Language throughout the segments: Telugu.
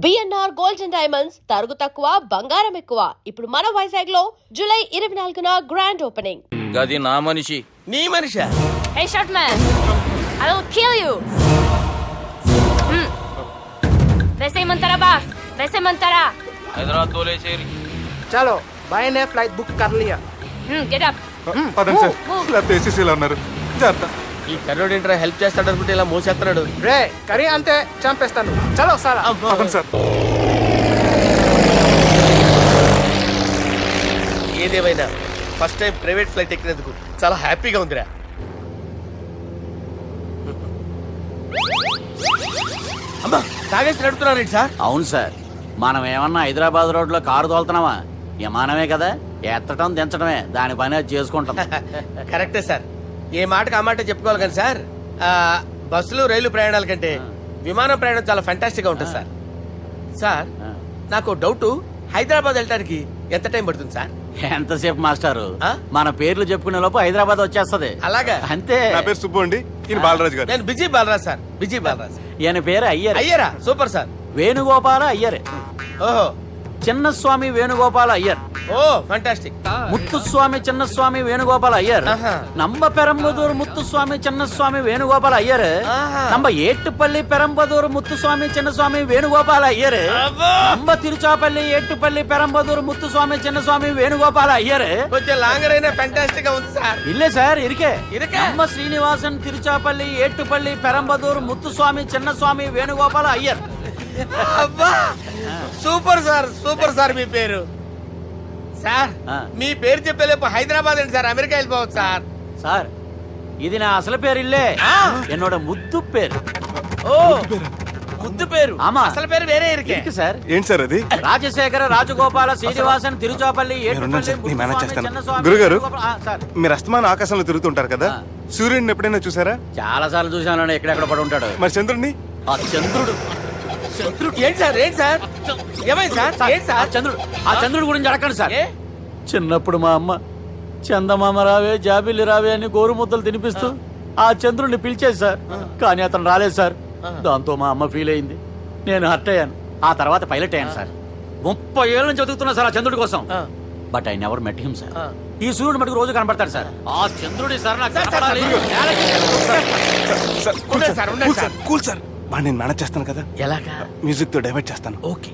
బిఎన్ఆర్ గోల్డ్ అండ్ డైమండ్స్ తరుగు తక్కువ బంగారం ఎక్కువ. ఇప్పుడు మన వైజాగ్ లో జూలై 24న గ్రాండ్ ఓపెనింగ్. గది నా మనిషి. నీ Manisha? Hey short man, I will kill you. वैसे मंतरा बास, वैसे मंतरा. హైదరాబాద్ తోలేసేరి. चलो भाई ने फ्लाइट बुक कर लिया. Get up. పదండి సార్, లేకపోతే ఏసీసీలో ఉన్నారు. జాగ్రత్త. ఈ కర్రోడు ఏంట్రా హెల్ప్ చేస్తాడు అనుకుంటే ఇలా మోసేస్తున్నాడు. రే కరీ అంతే చంపేస్తాను. చలో సారా. పదండి సార్. ఏదేమైనా ఫస్ట్ టైం ప్రైవేట్ ఫ్లైట్ ఎక్కినందుకు చాలా హ్యాపీగా ఉందిరా. అమ్మా తాగేసి నడుపుతున్నారేంటి సార్? అవును సార్, మనం ఏమన్నా హైదరాబాద్ రోడ్లో కారు తోలుతున్నామా? విమానమే కదా, ఎత్తటం దించడమే దాని పని అది చేసుకుంటాం. కరెక్టే సార్, ఏ మాటకు ఆ మాట చెప్పుకోవాలి కానీ సార్, బస్సులు రైలు ప్రయాణాల కంటే విమానం ప్రయాణం చాలా ఫెంటాస్టిక్ గా ఉంటుంది సార్. సార్ నాకు డౌట్, హైదరాబాద్ వెళ్ళడానికి ఎంత టైం పడుతుంది సార్? ఎంతసేపు మాస్టారు, మన పేర్లు చెప్పుకునే లోపు హైదరాబాద్ వచ్చేస్తది. అలాగా? అంతే. నా పేరు సుబ్బు అండి, ఈయన బాలరాజు గారు. నేను busy Balaraj sir, busy Balaraj. ఈయన పేరు అయ్యర్. అయ్యరా? Super sir. వేణుగోపాల అయ్యర్. ఓహో. చిన్నస్వామి వేణుగోపాల అయ్యర్. ఓ ఫంటాస్టిక్. ముత్తుస్వామి చిన్నస్వామి వేణుగోపాల అయ్యర్. నంబ పెరంబదూరు ముత్తుస్వామి చిన్నస్వామి వేణుగోపాల అయ్యర్. నంబ ఏట్టుపల్లి పెరంబదూరు ముత్తుస్వామి చిన్నస్వామి వేణుగోపాల అయ్యర్. నంబ తిరుచాపల్లి ఏట్టుపల్లి పెరంబదూరు ముత్తుస్వామి చిన్నస్వామి వేణుగోపాల అయ్యర్. కొంచెం లాంగర్ అయినా ఫంటాస్టిక్ గా ఉంది సార్. ఇల్లే సార్ ఇరికే. ఇరికే. నంబ శ్రీనివాసన్ తిరుచాపల్లి ఏట్టుపల్లి పెరంబదూరు ముత్తుస్వామి చిన్నస్వామి వేణుగోపాల అయ్యర్. అబ్బా సూపర్ సార్, సూపర్ సార్. మీ పేరు సార్, మీ పేరు చెప్పేలేపు హైదరాబాద్ అండి సార్, అమెరికా వెళ్ళిపోవచ్చు సార్. సార్ ఇది నా అసలు పేరు ఇల్లే, ఎన్నోడ ముద్దు పేరు. ఓ ముద్దు పేరు. ఆమా. అసలు పేరు వేరే ఇరికే సార్. ఏంటి సార్ అది? రాజశేఖర రాజగోపాల శ్రీనివాసన్ తిరుచాపల్లి గురుగారు, మీరు అస్తమాన ఆకాశంలో తిరుగుతుంటారు కదా, సూర్యుడిని ఎప్పుడైనా చూసారా? చాలా సార్లు చూసాను, ఎక్కడెక్కడ పడి ఉంటాడు. మరి చంద్రుడిని? ఆ చంద్రుడు. ఏంటి సార్, ఏంటి సార్, ఏమైంది సార్? ఏంటి సార్? చంద్రుడు, ఆ చంద్రుడు గురించి అడగండి సార్. చిన్నప్పుడు మా అమ్మ చందమామ రావే జాబిల్లి రావే అని గోరు ముద్దలు తినిపిస్తూ ఆ చంద్రుడిని పిలిచేది సార్, కానీ అతను రాలేదు సార్. దాంతో మా అమ్మ ఫీల్ అయింది, నేను హర్ట్ అయ్యాను. ఆ తర్వాత పైలట్ అయ్యాను సార్. 30 ఏళ్ళ నుంచి చదువుతున్నా సార్ ఆ చంద్రుడి కోసం. But I never met him sir. ఈ సూర్యుడు మటుకు రోజు కనబడతాడు సార్. ఆ చంద్రుడి సార్ నాకు కనపడాలి. కూల్ సార్, బాగా నేను మేనేజ్ చేస్తాను కదా. ఎలాగా? మ్యూజిక్ తో డైవర్ట్ చేస్తాను. ఓకే.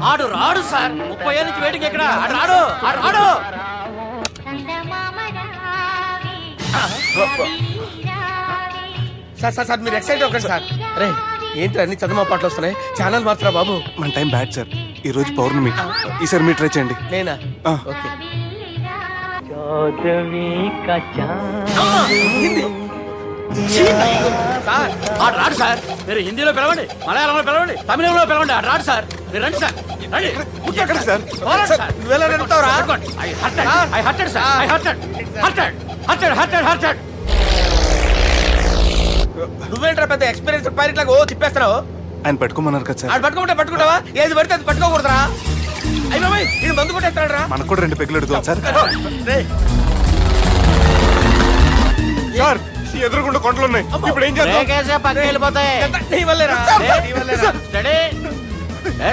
ఆడు రాడు సార్, 30 ఏళ్ళ నుంచి వెయిటింగ్ ఎక్కడ. ఆడు రాడు, ఆడు రాడు. సార్ సార్ సార్ మీరు ఎక్సైట్ అవ్వకండి సార్. రే ఏంటి అన్ని చదువు పాటలు వస్తున్నాయి, ఛానల్ మాత్రం బాబు. మన టైం బ్యాడ్ సార్, ఈ రోజు పౌర్ణమి. ఈసారి మీరు ట్రై చేయండి. నేనా? ఓకే. సార్ ఆడు రాడు సార్, మీరు హిందీలో పిలవండి, మలయాళంలో పిలవండి, తమిళంలో పిలవండి, ఆడు రాడు సార్. మీరు రండి సార్, రండి. ఎక్కడికి సార్? నువ్వెలా నడుపుతావురా? నువ్వేంట్రా పెద్ద ఎక్స్పీరియన్స్ పైలట్ లాగా ఓ తిప్పేస్తున్నావు? ఆయన పట్టుకోమన్నారు కదా సార్. ఆడు పట్టుకుంటే పట్టుకుంటావా? ఏది పడితే అది పట్టుకోకూడదురా? అయ్యి బాబాయ్ ఇది మందు కొట్టేస్తాడు రా. మనకు కూడా 2 పెగ్గులు ఎడుతాం సార్. సార్ ఎదురుగుండా కొండలు ఉన్నాయి, ఇప్పుడు ఏం చేద్దాం? పక్కకి వెళ్ళిపోతాయి. నీ వల్లేరా? నీ వల్లేరా? స్టడీ.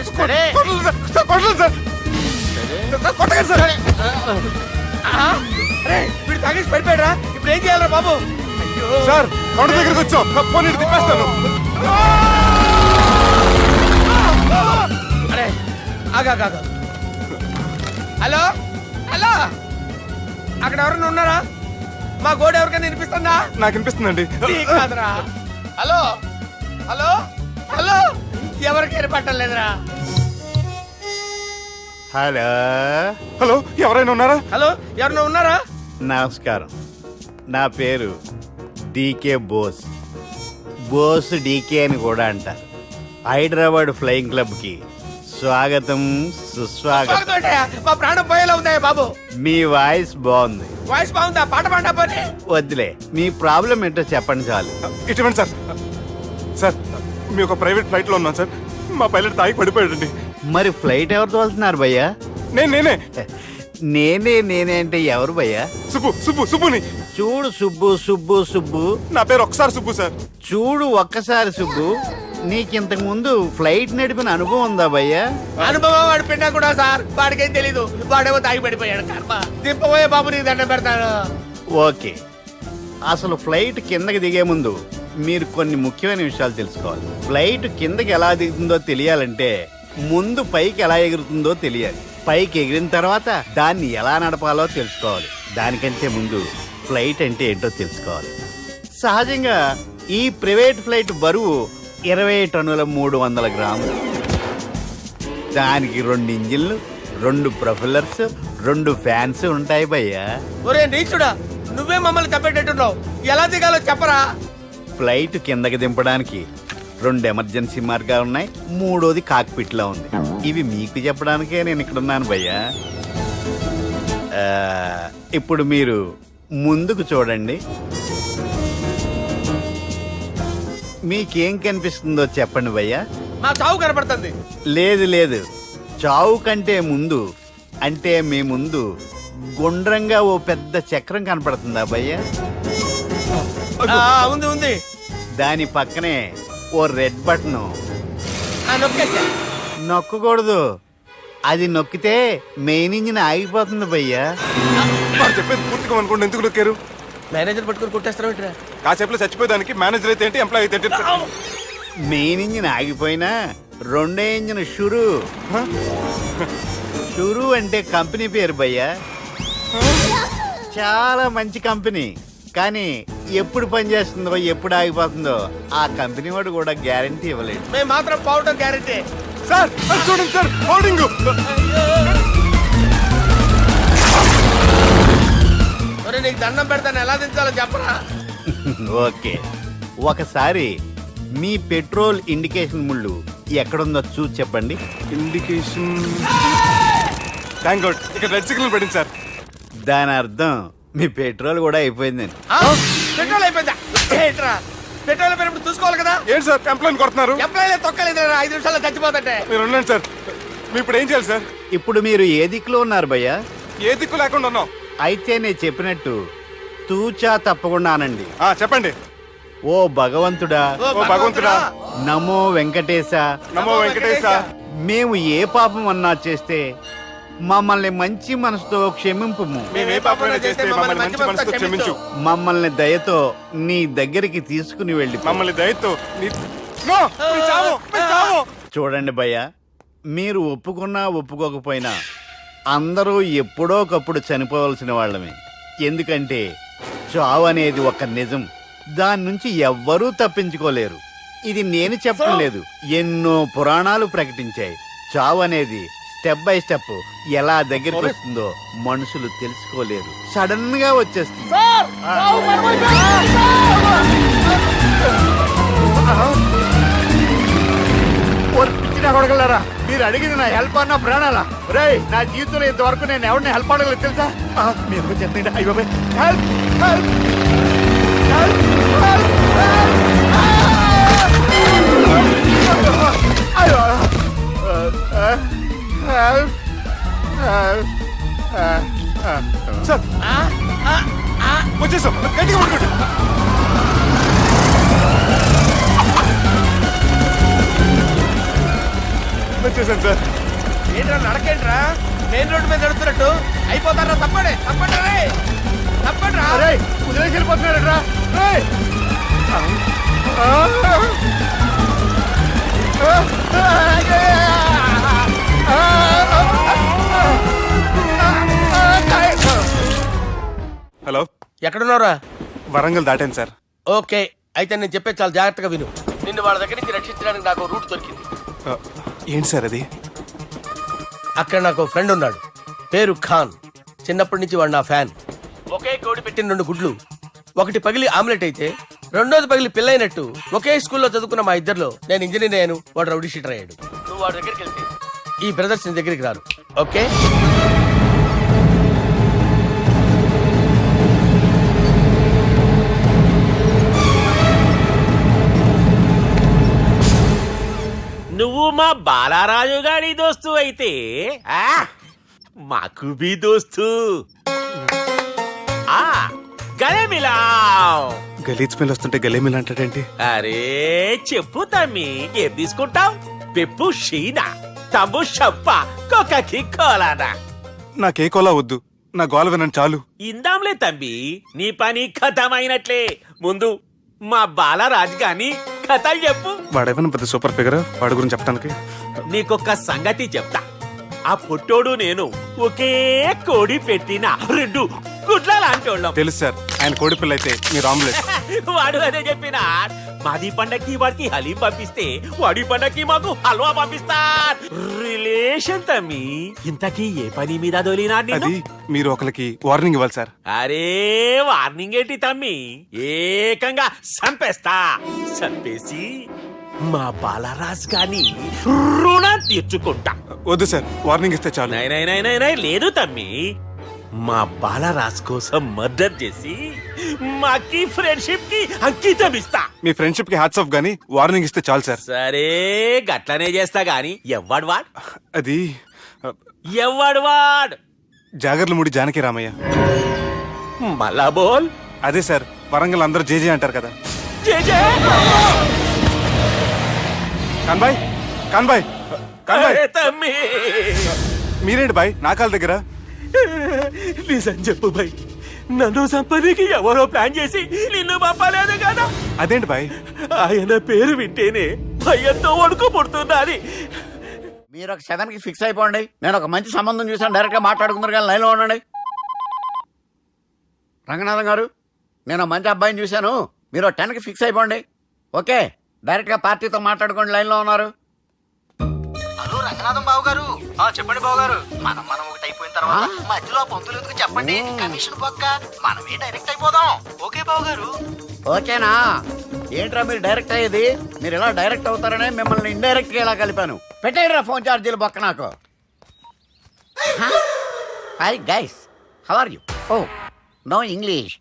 స్టడీ. కొండలు సార్, కొట్టండి సార్. వీడు తాగేసి పడిపోయాడురా, ఇప్పుడు ఏం చేయాలరా బాబు? సార్ కొండ దగ్గరికి వచ్చాం, పోనీ తిప్పేస్తాను. అరే ఆగా. హలో హలో, అక్కడ ఎవరైనా ఉన్నారా? మా గోడ ఎవరికైనా వినిపిస్తుందా? నాకు వినిపిస్తుందండి. కాదురా. హలో హలో హలో, ఎవరికైనా పట్టలేదురా. హలో హలో, ఎవరైనా ఉన్నారా? హలో ఎవరైనా ఉన్నారా? నమస్కారం, నా పేరు డీకే బోస్. బోస్ డీకే అని కూడా అంటారు. హైదరాబాద్ ఫ్లయింగ్ క్లబ్ కి స్వాగతం సుస్వాగతం. మా ప్రాణం పోయేలా ఉందా బాబు? మీ వాయిస్ బాగుంది. వాయిస్ బాగుందా? పాట పాడా పోనీ. వద్దులే, మీ ప్రాబ్లం ఏంటో చెప్పండి చాలు. ఇటువంటి సార్, సార్ మీ ఒక ప్రైవేట్ ఫ్లైట్ లో ఉన్నాం సార్, మా పైలట్ తాగి పడిపోయాడండి. మరి ఫ్లైట్ ఎవరు తోలుతున్నారు భయ్యా? నేనే నేనే అంటే ఎవరు భయ్యా? సుబ్బుని. చూడు సుబ్బు సుబ్బు సుబ్బు నా పేరు ఒకసారి సుబ్బు సార్. చూడు ఒక్కసారి సుబ్బు నీకింతకు ముందు ఫ్లైట్ నడిపిన అనుభవం ఉందా భయ్యా? అనుభవం వాడు పిన్నా కూడా సార్, వాడికేం తెలీదు. వాడేమో తాగి పడిపోయాడు. కర్మ దింపబోయే బాబు నీకు దండం పెడతాను. ఓకే, అసలు ఫ్లైట్ కిందకి దిగే ముందు మీరు కొన్ని ముఖ్యమైన విషయాలు తెలుసుకోవాలి. ఫ్లైట్ కిందకి ఎలా దిగుతుందో తెలియాలంటే ముందు పైకి ఎలా ఎగురుతుందో తెలియాలి. పైకి ఎగిరిన తర్వాత దాన్ని ఎలా నడపాలో తెలుసుకోవాలి. దానికంటే ముందు ఫ్లైట్ అంటే ఏంటో తెలుసుకోవాలి. సహజంగా ఈ ప్రైవేట్ ఫ్లైట్ బరువు 20 టన్నుల 300 గ్రాములు. దానికి 2 ఇంజిన్లు, 2 ప్రొఫెల్లర్స్, 2 ఫ్యాన్స్ ఉంటాయి భయ్యా. ఒరే నీచుడా, నువ్వే మమ్మల్ని తప్పేటట్టున్నావు. ఎలా దిగాలో చెప్పరా? ఫ్లైట్ కిందకి దింపడానికి 2 ఎమర్జెన్సీ మార్గాలు ఉన్నాయి. 3వది కాక్పిట్ లో ఉంది. ఇవి మీకు చెప్పడానికే నేను ఇక్కడ ఉన్నాను భయ్యా. ఇప్పుడు మీరు ముందుకు చూడండి. మీకేం కనిపిస్తుందో చెప్పండి భయ్యా. మా చావు కనపడుతుంది. లేదు లేదు, చావు కంటే ముందు అంటే మీ ముందు గుండ్రంగా ఓ పెద్ద చక్రం కనపడుతుందా భయ్యా? ఉంది ఉంది. దాని పక్కనే ఓ రెడ్ బటన్. నొక్కేసా. నొక్కకూడదు, అది నొక్కితే మెయిన్ ఇంజిన్ ఆగిపోతుంది భయ్యా. వాడు చెప్పేది పూర్తిగా అనుకోండి. ఎందుకు నొక్కారు? మేనేజర్ పట్టుకుని కొట్టేస్తారా ఏంట్రా? కాసేపులో చచ్చిపోయేదానికి మేనేజర్ అయితే ఏంటి, ఎంప్లాయ్ అయితే ఏంటి? మెయిన్ ఇంజిన్ ఆగిపోయినా రెండో ఇంజిన్ షురు. షురు అంటే కంపెనీ పేరు భయ్యా. చాలా మంచి కంపెనీ, కానీ ఎప్పుడు పనిచేస్తుందో ఎప్పుడు ఆగిపోతుందో ఆ కంపెనీ వాడు కూడా గ్యారంటీ ఇవ్వలేడు. మేము మాత్రం పోవటం గ్యారెంటీ. సార్ అది చూడండి సార్, హోర్డింగ్. ఒరే నీకు దండం పెడతాను, ఎలా దించాలో చెప్పరా? ఓకే, ఒకసారి మీ పెట్రోల్ ఇండికేషన్ ముళ్ళు ఎక్కడుందో చూసి చెప్పండి. ఇండికేషన్. థ్యాంక్ గాడ్, ఇక్కడ రెడ్ సిగ్నల్ పడింది సార్. దాని అర్థం మీ పెట్రోల్ కూడా అయిపోయిందని. పెట్రోల్ అయిపోయిందా? ఏంట్రా పెట్రోల్ అయిపోయినప్పుడు చూసుకోవాలి కదా. ఏంటి సార్ ఎంప్లాయ్ కొడుతున్నారు? ఎంప్లాయీ తొక్కలేదు, 5 నిమిషాల్లో చచ్చిపోతుంటే. మీరు ఉండండి సార్. మీరు ఇప్పుడు ఏం చేయాలి సార్? ఇప్పుడు మీరు ఏ దిక్కులో ఉన్నారు భయ్యా? ఏ దిక్కు లేకుండా ఉన్నాం. అయితే నేను చెప్పినట్టు తూచా తప్పకుండా అనండి. చెప్పండి. ఓ భగవంతుడా, ఓ భగవంతుడా, నమో వెంకటేశ, నమో వెంకటేశ. మేము ఏ పాపం అన్నా చేస్తే మమ్మల్ని మంచి మనసుతో క్షమింపుము. మేము ఏ పాపమైనా చేస్తే మమ్మల్ని మంచి మనసుతో క్షమించు. మమ్మల్ని దయతో నీ దగ్గరికి తీసుకుని వెళ్ళి మమ్మల్ని దయతో నో, మీ చావు, మీ చావు. చూడండి భయ్యా, మీరు ఒప్పుకున్నా ఒప్పుకోకపోయినా అందరూ ఎప్పుడో ఒకప్పుడు చనిపోవలసిన వాళ్ళమే. ఎందుకంటే చావు అనేది ఒక నిజం, దాని నుంచి ఎవ్వరూ తప్పించుకోలేరు. ఇది నేను చెప్పడం లేదు, ఎన్నో పురాణాలు ప్రకటించాయి. చావు అనేది స్టెప్ బై స్టెప్ ఎలా దగ్గరికి వస్తుందో మనుషులు తెలుసుకోలేరు, సడన్ గా వచ్చేస్తుంది. కొడగలరా, మీరు అడిగింది నా హెల్ప్ అన్న ప్రాణాలా? రే, నా జీవితంలో ఇంతవరకు నేను ఎవరిని హెల్ప్ అడగలేదు తెలుసా? మీరు చెప్పండి. అయ్యో హెల్ప్ హెల్ప్ సార్ వచ్చేసాం, గట్టిగా పట్టుకోండి. వచ్చేసాను సార్. ఏంట్రా నడకేంట్రా? మెయిన్ రోడ్డు మీద నడుస్తున్నట్టు అయిపోతారా? తప్పండి తప్పండి రే, తప్పండి రా. వదిలేసి వెళ్ళిపోతున్నాడట్రా. హలో, ఎక్కడున్నారా? వరంగల్ దాటాను సార్. ఓకే, అయితే నేను చెప్పే చాలా జాగ్రత్తగా విను. నిన్ను వాళ్ళ దగ్గర నుంచి రక్షించడానికి నాకు రూట్ దొరికింది. ఏంటి సార్ అది? అక్కడ నాకు ఫ్రెండ్ ఉన్నాడు, పేరు ఖాన్. చిన్నప్పటి నుంచి వాడు నా ఫ్యాన్. ఒకే కోడి పెట్టిన 2 గుడ్లు, ఒకటి పగిలి ఆమ్లెట్ అయితే రెండోది పగిలి పిల్లైనట్టు ఒకే స్కూల్లో చదువుకున్న మా ఇద్దరిలో నేను ఇంజనీర్ అయ్యాను, వాడు రౌడీ షీటర్ అయ్యాడు. నువ్వు వాడి దగ్గరికి వెళ్తే ఈ బ్రదర్స్ నీ దగ్గరికి రారు. ఓకే, నువ్వు మా బాలారాజు గారి దోస్తు అయితే మాకు బి దోస్తు. గలే మిలావ్. గలీజ్ స్మెల్ వస్తుంటే గలేమిల్ అంటాడేంటి? అరే చెప్పు తమ్మి, ఏం తీసుకుంటావ్? పెప్పు షీనా, తమ్ము షప్ప, కొకకి కోలానా? నాకే కోలా వద్దు, నా గోల వినండి చాలు. ఇందాంలే తంబి, నీ పని ఖతమైనట్లే. ముందు మా బాలరాజ్ గాని కథలు చెప్పు. వాడేమైనా పెద్ద సూపర్ ఫిగర్, వాడి గురించి చెప్పడానికి. నీకొక్క సంగతి చెప్తా. ఆ పుట్టోడు నేను ఒకే కోడి పెట్టిన రెండు గుడ్ల లాంటోళ్ళం. తెలుసు సార్, ఆయన కోడి పిల్ల అయితే మీరు ఆమ్లెట్. వాడు అదే చెప్పిన. మాది పండక్కి వాడికి హలీం పంపిస్తే వాడి పండక్కి మాకు హల్వా పంపిస్తా. రిలేషన్ తమ్మి. ఇంతకీ ఏ పని మీద దొలినా అది మీరు ఒకరికి వార్నింగ్ ఇవ్వాలి సార్. అరే వార్నింగ్ ఏంటి తమ్మి, ఏకంగా చంపేస్తా. చంపేసి మా బాలరాజ్ గాని రుణం తీర్చుకుంటా. వద్దు సార్, వార్నింగ్ ఇస్తే చాలు. నై నై నై నై నై లేదు తమ్మి, మా బాలరాజ్ కోసం మర్డర్ చేసి మాకి ఫ్రెండ్షిప్ కి అంకితం ఇస్తా. మీ ఫ్రెండ్షిప్ కి హ్యాట్స్ ఆఫ్ గానీ వార్నింగ్ ఇస్తే చాలు సార్. సరే గట్లనే చేస్తా గాని ఎవ్వడు వాడ్, అది ఎవ్వడు వాడ్? జాగర్లమూడి జానకి రామయ్య. మళ్ళా బోల్. అదే సార్, వరంగల్ అందరూ జేజే అంటారు కదా. జే జే. కాన్బాయ్, కాన్బాయ్, కాన్బాయ్. అరే తమ్మి, మీరేంటి బాయ్ నా కాళ్ళ దగ్గర? నిజం చెప్పు భయ్, నన్ను సంపదికి ఎవరో ప్లాన్ చేసి నిన్ను పంపలేదు కదా. అదేంటి బాయ్? ఆయన పేరు వింటేనే భయంతో వణుకు పుడుతున్నది. మీరు ఒక 7కి ఫిక్స్ అయిపోండి. నేను ఒక మంచి సంబంధం చూసాను, డైరెక్ట్ గా మాట్లాడుకుందరు కానీ లైన్లో ఉండండి. రంగనాథం గారు, నేను మంచి అబ్బాయిని చూశాను, మీరు 10కి ఫిక్స్ అయిపోండి. ఓకే, డైరెక్ట్ గా పార్టీతో మాట్లాడుకోండి. లైన్లో ఉన్నారు. హలో రంగనాథం బాబు గారు. చెప్పండి బాబు గారు. మనం ఒకటి అయిపోయిన తర్వాత మధ్యలో పంతులు ఎందుకు చెప్పండి, కమిషన్ పక్క మనమే డైరెక్ట్ అయిపోదాం. ఓకే బాబు గారు. ఓకేనా? ఏంట్రా మీరు డైరెక్ట్ అయ్యేది? మీరు ఇలా డైరెక్ట్ అవుతారనే మిమ్మల్ని ఇండైరెక్ట్ గా ఇలా కలిపాను. పెట్టేయరా ఫోన్ ఛార్జీలు బొక్క నాకు. Hi guys, how are you? Oh no English.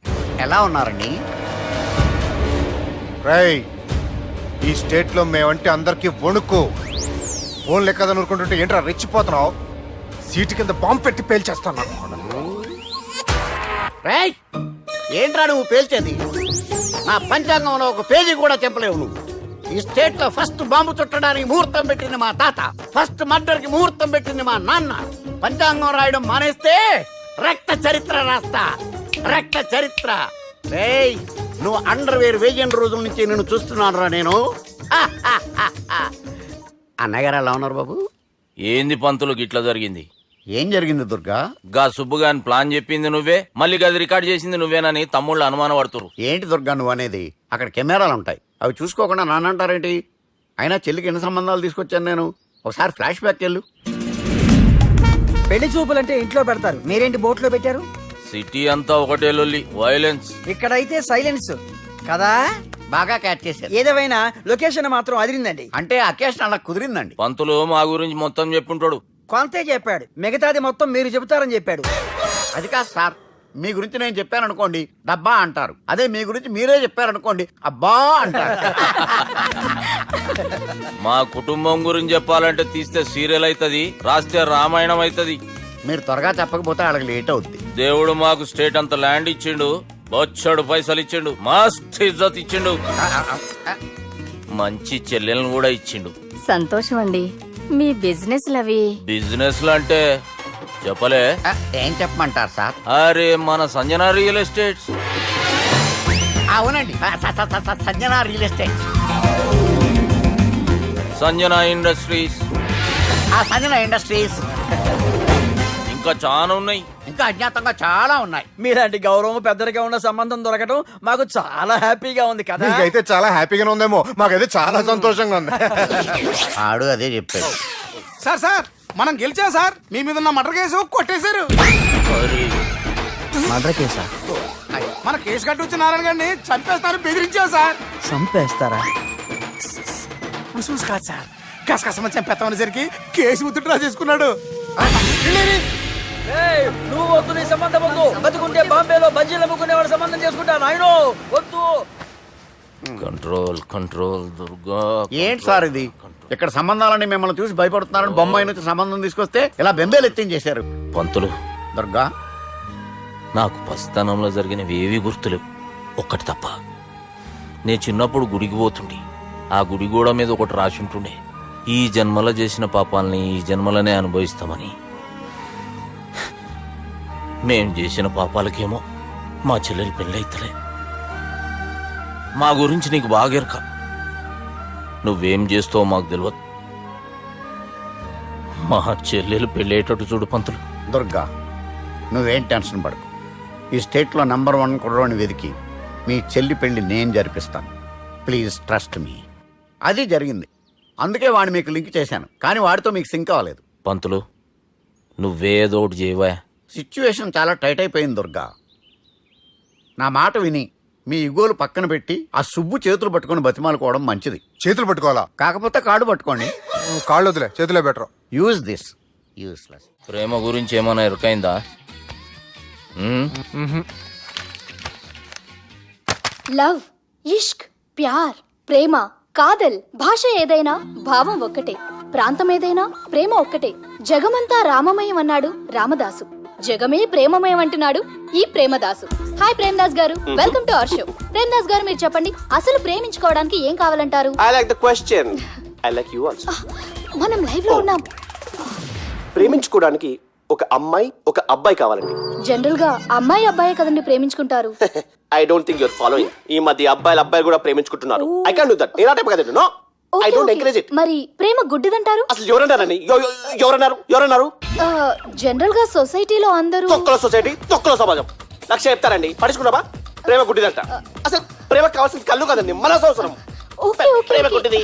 ఎలా ఉన్నారండి? రేయ్, ఈ స్టేట్ లో మేమంటే అందరికి వణుకు. ఫోన్ లెక్క అనుకుంటుంటే ఏంట్రా రెచ్చిపోతున్నావు? సీటు కింద బాంబు పెట్టి పేల్చేస్తాను. రేయ్, ఏంట్రా నువ్వు పేల్చేది? నా పంచాంగంలో ఒక పేజీ కూడా చెప్పలేవు నువ్వు. ఈ స్టేట్ లో ఫస్ట్ బాంబు చుట్టడానికి ముహూర్తం పెట్టింది మా తాత, ఫస్ట్ మర్డర్ కి ముహూర్తం పెట్టింది మా నాన్న. పంచాంగం రాయడం మానేస్తే రక్త చరిత్ర రాస్తా, రక్త చరిత్ర. రేయ్, నువ్వు అండర్వేర్ వేయని రోజుల నుంచి నేను చూస్తున్నాను రా నేను. అన్నగారు ఎలా ఉన్నారు బాబు? ఏంది పంతులు గిట్లా జరిగింది? ఏం జరిగింది దుర్గా? గా సుబ్బుగాని ప్లాన్ చెప్పింది నువ్వే, మళ్ళీ గది రికార్డ్ చేసింది నువ్వేనని తమ్ముళ్ళు అనుమానం పడుతురు. ఏంటి దుర్గా నువ్వు అనేది? అక్కడ కెమెరాలు ఉంటాయి, అవి చూసుకోకుండా నాన్నంటారేంటి? అయినా చెల్లికి ఎన్ని సంబంధాలు తీసుకొచ్చాను నేను. ఒకసారి ఫ్లాష్ బ్యాక్ వెళ్ళు. పెళ్లి చూపులంటే ఇంట్లో పెడతారు, మీరేంటి బోట్లో పెట్టారు? సిటీ అంతా ఒకటే లొల్లి, వైలెన్స్. ఇక్కడైతే సైలెన్స్ కదా. బాగా క్యాచ్ చేశారు. ఏదేమైనా లొకేషన్ మాత్రం అదిరిందండి. అంటే అకేషన్ అలా కుదిరిందండి. పంతులు మా గురించి మొత్తం చెప్పుంటాడు. కొంతే చెప్పాడు, మిగతాది మొత్తం మీరు చెబుతారని చెప్పాడు. అది కాదు సార్, మీ గురించి నేను చెప్పాననుకోండి డబ్బా అంటారు, అదే మీ గురించి మీరే చెప్పారనుకోండి అబ్బా అంటారు. మా కుటుంబం గురించి చెప్పాలంటే తీస్తే సీరియల్ అవుతుంది, రాస్తే రామాయణం అవుతుంది. మీరు త్వరగా చెప్పకపోతే వాళ్ళకి లేట్ అవుద్ది. దేవుడు మాకు స్టేట్ అంత ల్యాండ్ ఇచ్చిండు, బొచ్చడు పైసలు ఇచ్చిండు, మస్త్ ఇజ్జత్ ఇచ్చిండు, మంచి చెల్లెలను కూడా ఇచ్చిండు. సంతోషం అండి. మీ బిజినెస్ లవి బిజినెస్ అంటే చెప్పలే. ఏం చెప్పమంటారు సార్? అరే మన సంజన రియల్ ఎస్టేట్స్. అవునండి, Sanjana real estate, Sanjana industries, Sanjana industries, ఇంకా చాలా ఉన్నాయి. ఇంకా అజ్ఞాతంగా చాలా ఉన్నాయి. మీలాంటి గౌరవం పెద్దరిగా ఉన్న సంబంధం దొరకడం మాకు చాలా హ్యాపీగా ఉంది కదా. మీకైతే చాలా హ్యాపీగానే ఉందేమో, మాకైతే చాలా సంతోషంగా ఉంది. ఆడు అదే చెప్పాడు. సార్ సార్, మనం గెలిచాం సార్. మీ మీద ఉన్న మర్డర్ కేసు కొట్టేశారు. మర్డర్ కేసా? మన కేసు కట్టి వచ్చిన నారాయణ గారిని చంపేస్తారని బెదిరించాం సార్. చంపేస్తారా? చూసి కాదు సార్, కసకసమని చంపేస్తామనేసరికి కేసు ముద్దు డ్రా చేసుకున్నాడు. నువ్వు వద్దు, నీ సంబంధం వద్దు. బతుకుంటే బాంబేలో బజ్జీలు అమ్ముకునే వాడు సంబంధం చేసుకుంటా నాయనో, వద్దు. Control control Durga. ఏంటి సార్ ఇది? ఇక్కడ సంబంధాలని మిమ్మల్ని చూసి భయపడుతున్నారని బొమ్మాయి నుంచి సంబంధం తీసుకొస్తే ఇలా బెంబేలు ఎత్తించేశారు. పంతులు దుర్గా, నాకు పసితనంలో జరిగినవి ఏవి గుర్తులేవు, ఒక్కటి తప్ప. నేను చిన్నప్పుడు గుడికి పోతుండే, ఆ గుడి గోడ మీద ఒకటి రాసి ఉంటుండే, ఈ జన్మలో చేసిన పాపాలని ఈ జన్మలనే అనుభవిస్తామని. మేం చేసిన పాపాలకేమో మా చెల్లెలు పెళ్ళైతలే. మా గురించి నీకు బాగెరక, నువ్వేం చేస్తావో మాకు తెలియదు. మా చెల్లెలు పెళ్ళేటట్టు చూడు పంతులు. దుర్గా, నువ్వేం టెన్షన్ పడకు. ఈ స్టేట్లో నంబర్ 1 కుర్రోని వెతికి మీ చెల్లి పెళ్లి నేను జరిపిస్తాను. Please trust me. అది జరిగింది, అందుకే వాడిని మీకు లింక్ చేశాను, కానీ వాడితో మీకు సింక్ అవ్వలేదు. పంతులు, నువ్వేదో ఒకటి చేయవా. సిచ్యువేషన్ చాలా టైట్ అయిపోయింది దుర్గా. నా మాట విని మీ ఇగోలు పక్కన పెట్టి ఆ సుబ్బు చేతులు పట్టుకొని బతిమాలుకోవడం మంచిది. చేతులు పట్టుకోవాలా? కాకపోతే కాడు పట్టుకోండి. కాళ్ళు వదిలే, చేతులే బెటర్. Use this. యూస్లెస్. ప్రేమ గురించి ఏమైనా ఎరుకైందా? లవ్, ఇష్క్, ప్యార్, ప్రేమ, కాదల్, భాష ఏదైనా భావం ఒక్కటే, ప్రాంతం ఏదైనా ప్రేమ ఒక్కటే. జగమంతా రామమయం అన్నాడు రామదాసు, జగమే ప్రేమమయం అంటున్నాడు ఈ ప్రేమదాసు. హాయ్ ప్రేమదాస్ గారు, welcome to our show. Premadasa గారు, మీరు చెప్పండి, అసలు ప్రేమించుకోవడానికి ఏం కావాలంటారు? I like the question. I like you also. మనం లైవ్ లో ఉన్నాం. ప్రేమించుకోవడానికి ఒక అమ్మాయి ఒక అబ్బాయి కావాలండి. జనరల్ గా అమ్మాయి అబ్బాయి కదండి ప్రేమించుకుంటారు. I don't think you're following. ఈ మధ్య అబ్బాయిలు కూడా ప్రేమించుకుంటున్నారు. I can't do that. నేను ఆ టైప్ కదండి. No. I don't encourage it. మరి ప్రేమ గుడ్డిదంటారు? అసలు ఎవరన్నారండి? ఎవరన్నారు? జనరల్ గా సొసైటీలో అందరూ తొక్కలో సొసైటీ, తొక్కలో సమాజం. లక్ష చెప్తారండి, పడుచుకున్నావా? ప్రేమ గుడ్డిదంట. అసలు ప్రేమ కావాల్సింది కళ్ళు కదండి, మనసు అవసరం. ప్రేమ గుడ్డిది.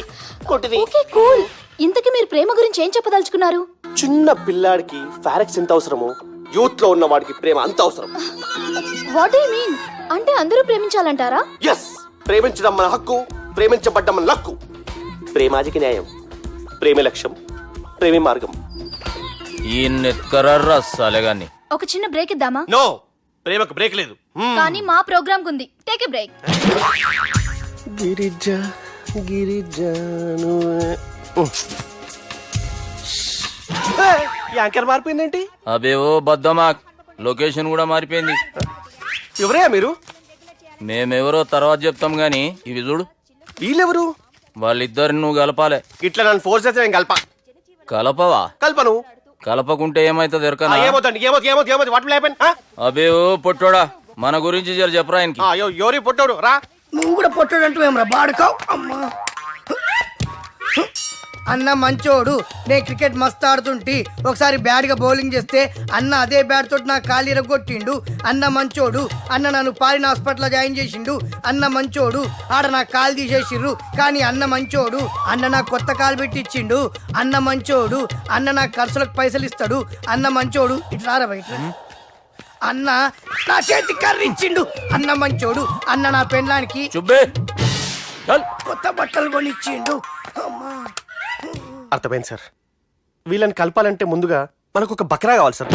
Okay cool. ఇంతకీ మీరు ప్రేమ గురించి ఏం చెప్పదలుచుకున్నారు? చిన్న పిల్లాడికి ఫారెక్స్ ఎంత అవసరమో యూత్ లో ఉన్న వాడికి ప్రేమ అంత అవసరం. What do you mean? అంటే అందరూ ప్రేమించాలంటారా? ఎస్, ప్రేమించడం మన హక్కు, ప్రేమించబడ్డం మన లక్కు. ప్రేమాజికి న్యాయం, ప్రేమ లక్ష్యం, ప్రేమే మార్గం. ఈ నెత్కరర్రా సాలెగాన్ని. ఒక చిన్న బ్రేక్ ఇద్దామా? నో, ప్రేమకు బ్రేక్ లేదు. కానీ మా ప్రోగ్రామ్ కుంది. Take a break. గిరిజాను యాంకర్ మారిపోయిందేంటి? అబేవో బద్దమాక్, లొకేషన్ కూడా మారిపోయింది. ఎవరయ్యా మీరు? మేమెవరో తర్వాత చెప్తాం గాని ఇవి చూడు. వీళ్ళెవరు? వాళ్ళిద్దరిని నువ్వు కలపాలే. ఇట్లా నన్ను ఫోర్స్ చేస్తే నేను కలపవా? కల్పను. కలపకుంటే ఏమైతుంది ఎరకనా? ఏమవుతుంది? What will happen? అబేవో పొట్టోడా, మన గురించి జర చెప్పరా ఆయనకి. ఎవరి పొట్టాడు రా. నువ్వు కూడా పొట్టాడు అంటూ ఏమరా బాడుకావు? అమ్మా అన్న మంచోడు. నేను క్రికెట్ మస్తు ఆడుతుంటి, ఒకసారి బ్యాట్ గా బౌలింగ్ చేస్తే అన్న అదే బ్యాట్ తోటి నా కాలు ఇరగొట్టిండు. అన్న మంచోడు. అన్న నన్ను పాలిన హాస్పిటల్ జాయిన్ చేసిండు. అన్న మంచోడు. ఆడ నా కాలు తీసేసిర్రు, కానీ అన్న మంచోడు. అన్న నాకు కొత్త కాలు పెట్టిచ్చిండు. అన్న మంచోడు. అన్న నాకు ఖర్చులకు పైసలు ఇస్తాడు. అన్న మంచోడు. ఇట్లా బయట అన్న నా చేతి కర్రీ ఇచ్చిండు. అన్న మంచోడు. అన్న నా పెళ్ళానికి కొత్త బట్టలు కొనిచ్చిండు. అమ్మా, అర్థమైంది సార్. వీళ్ళని కలపాలంటే ముందుగా మనకు ఒక బక్రా కావాలి సార్.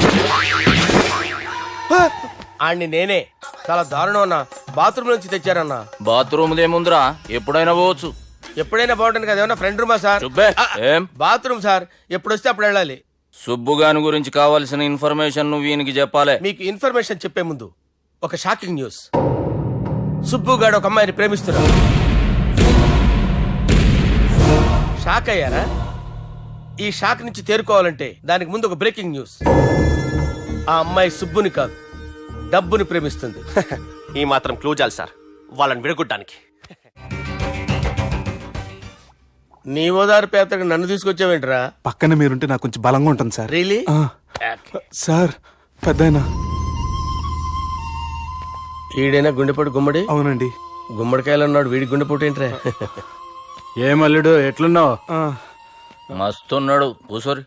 ఆడిని నేనే చాలా దారుణం అన్నా. బాత్రూమ్ నుంచి తెచ్చారన్నా. బాత్రూమ్ ఏముందిరా, ఎప్పుడైనా పోవచ్చు. ఎప్పుడైనా బాగుంటుంది కదా. ఏమన్నా ఫ్రెండ్ రూమా సార్? ఏం బాత్రూమ్ సార్, ఎప్పుడు వస్తే అప్పుడు వెళ్ళాలి. సుబ్బుగాని గురించి కావాల్సిన ఇన్ఫర్మేషన్ నువ్వు ఈయనకి చెప్పాలి. మీకు ఇన్ఫర్మేషన్ చెప్పే ముందు ఒక షాకింగ్ న్యూస్. సుబ్బుగాడు ఒక అమ్మాయిని ప్రేమిస్తున్నాడు. షాక్ అయ్యారా? ఈ షాక్ నుంచి తేరుకోవాలంటే దానికి ముందు ఒక బ్రేకింగ్ న్యూస్. ఆ అమ్మాయి సుబ్బుని కాదు, డబ్బుని ప్రేమిస్తుంది. ఈ మాత్రం క్లూ చాలు సార్ వాళ్ళని విడగొట్టడానికి. నీ ఓదారు పేదకు నన్ను తీసుకొచ్చావేంట్రా? పక్కన మీరుంటే నాకు కొంచెం బలంగా ఉంటుంది సార్. రియలీ? సార్ పెద్దయినా. ఈడైనా గుండెపోటు గుమ్మడి? అవునండి. గుమ్మడికాయలు అన్నాడు, వీడి గుండెపోటు ఏంట్రా? ఏమల్లుడు ఎట్లున్నావు? మస్తున్నాడు కూసోరి.